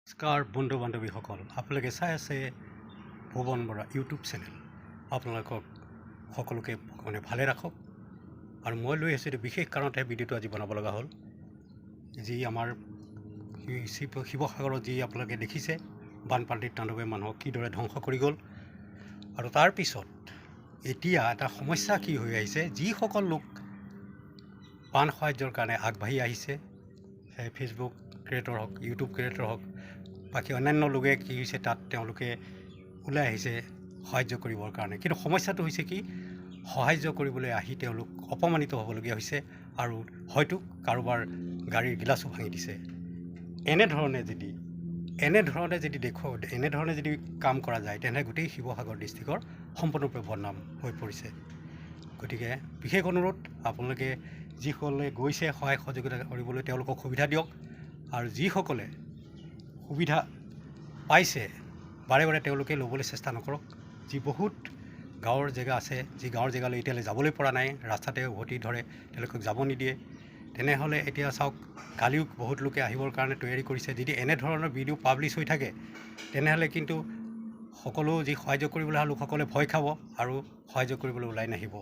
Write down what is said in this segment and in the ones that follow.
নমস্কাৰ বন্ধু বান্ধৱীসকল, আপোনালোকে চাই আছে ভুৱন বৰা ইউটিউব চেনেল। আপোনালোকক সকলোকে ভগৱানে ভালে ৰাখক। আৰু মই লৈ আহিছোঁ এইটো বিশেষ কাৰণতহে ভিডিঅ'টো আজি বনাব লগা হ'ল। যি আমাৰ শিৱসাগৰত যি আপোনালোকে দেখিছে বানপানীৰ তাণ্ডৱে মানুহক কিদৰে ধ্বংস কৰি গ'ল। আৰু তাৰপিছত এতিয়া এটা সমস্যা কি হৈ আহিছে, যিসকল লোক বান সাহায্যৰ কাৰণে আগবাঢ়ি আহিছে, ফেচবুক ক্ৰিয়েটৰ হওক, ইউটিউব ক্ৰিয়েটৰ হওক, বাকী অন্যান্য লোকে কি হৈছে তাত তেওঁলোকে ওলাই আহিছে সাহায্য কৰিবৰ কাৰণে। কিন্তু সমস্যাটো হৈছে কি, সাহায্য কৰিবলৈ আহি তেওঁলোক অপমানিত হ'বলগীয়া হৈছে আৰু হয়তো কাৰোবাৰ গাড়ীৰ গিলাচো ভাঙি দিছে। এনেধৰণে যদি কাম কৰা যায় তেনেহ'লে গোটেই শিৱসাগৰ ডিষ্ট্ৰিক্টৰ সম্পূৰ্ণৰূপে বদনাম হৈ পৰিছে। গতিকে বিশেষ অনুৰোধ, আপোনালোকে যিসকলে গৈছে সহায় সহযোগিতা কৰিবলৈ তেওঁলোকক সুবিধা দিয়ক, আৰু যিসকলে সুবিধা পাইছে বাৰে বাৰে তেওঁলোকে ল'বলৈ চেষ্টা নকৰক। যি বহুত গাঁৱৰ জেগা আছে, যি গাঁৱৰ জেগালৈ এতিয়ালৈ যাবলৈ পৰা নাই, ৰাস্তাতে উভতি ধৰে, তেওঁলোকক যাব নিদিয়ে। তেনেহ'লে এতিয়া চাওক, কালিও বহুত লোকে আহিবৰ কাৰণে তৈয়াৰী কৰিছে। যদি এনেধৰণৰ ভিডিঅ' পাব্লিছ হৈ থাকে তেনেহ'লে কিন্তু সকলো যি সাহায্য কৰিবলৈ অহা লোকসকলে ভয় খাব আৰু সাহায্য কৰিবলৈ ওলাই নাহিব।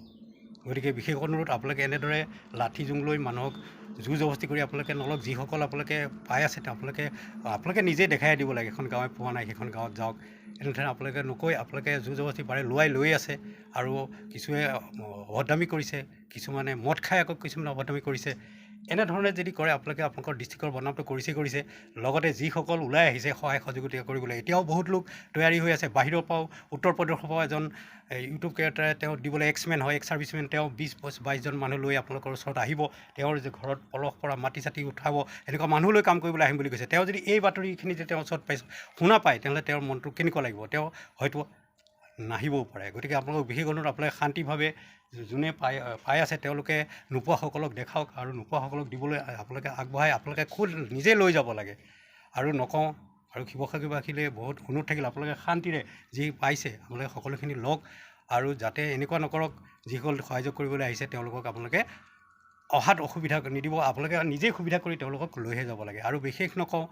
গতিকে বিশেষ অনুৰোধ, আপোনালোকে এনেদৰে লাঠি জোং লৈ মানুহক জোৰ জবস্তি কৰি আপোনালোকে নলওক। যিসকল আপোনালোকে পাই আছে আপোনালোকে নিজেই দেখাই দিব লাগে, এখন গাঁৱে পোৱা নাই সেইখন গাঁৱত যাওক। এনেধৰণে আপোনালোকে নকৈ আপোনালোকে জোৰ জবস্তি পাৰে লৈ আছে। আৰু কিছুৱে অভদ্ৰামি কৰিছে, কিছুমানে মদ খাই আকৌ কিছুমানে অভদ্ৰামি কৰিছে। এনেধৰণে যদি কৰে আপোনালোকে আপোনালোকৰ ডিষ্ট্ৰিক্টৰ বদনামটো কৰিছে। লগতে যিসকল ওলাই আহিছে সহায় সহযোগিতা কৰিবলৈ, এতিয়াও বহুত লোক তৈয়াৰী হৈ আছে। বাহিৰৰ পৰাও, উত্তৰ প্ৰদেশৰ পৰাও এজন ইউটিউব ক্ৰিয়েটাৰে তেওঁ দিবলৈ এক্স ছাৰ্ভিচমেন, তেওঁ 20-22জন মানুহ লৈ আপোনালোকৰ ওচৰত আহিব। তেওঁৰ যে ঘৰত পলস পৰা মাটি চাটি উঠাব, এনেকুৱা মানুহ লৈ কাম কৰিবলৈ আহিম বুলি কৈছে। তেওঁ যদি এই বাতৰিখিনি যে তেওঁৰ ওচৰত শুনা পায় তেনেহ'লে তেওঁৰ মনটো কেনেকুৱা লাগিব, তেওঁ হয়তো নাহিবও পাৰে। গতিকে আপোনালোকক বিশেষ অনুৰোধ, আপোনালোকে শান্তিভাৱে যোনে পাই আছে তেওঁলোকে নোপোৱাসকলক দেখাওক, আৰু নোপোৱাসকলক দিবলৈ আপোনালোকে আগবঢ়াই আপোনালোকে খুদ নিজে লৈ যাব লাগে। আৰু নকওঁ, আৰু শিৱসাগৰবাসীলৈ বহুত অনুৰোধ থাকিল, আপোনালোকে শান্তিৰে যি পাইছে আপোনালোকে সকলোখিনি লওক, আৰু যাতে এনেকুৱা নকৰক যিসকল সাহায্য কৰিবলৈ আহিছে তেওঁলোকক আপোনালোকে অহাত অসুবিধা নিদিব। আপোনালোকে নিজেই সুবিধা কৰি তেওঁলোকক লৈহে যাব লাগে। আৰু বিশেষ নকওঁ,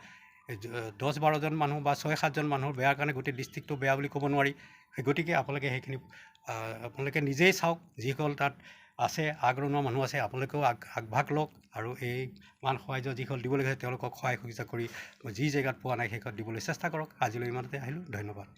10-12জন মানুহ বা 6-7জন মানুহৰ বেয়াৰ কাৰণে গোটেই ডিষ্ট্ৰিক্টটো বেয়া বুলি ক'ব নোৱাৰি। গতিকে আপোনালোকে সেইখিনি আপোনালোকে নিজেই চাওক, যিসকল তাত আছে আগৰণুৱা মানুহ আছে আপোনালোকেও আগভাগ লওক, আৰু এই মান সাহায্য যিসকল দিবলৈ আছে তেওঁলোকক সহায় সহযোগিতা কৰি যি জেগাত পোৱা নাই সেইখন দিবলৈ চেষ্টা কৰক। আজিলৈ ইমানতে আহিলোঁ, ধন্যবাদ।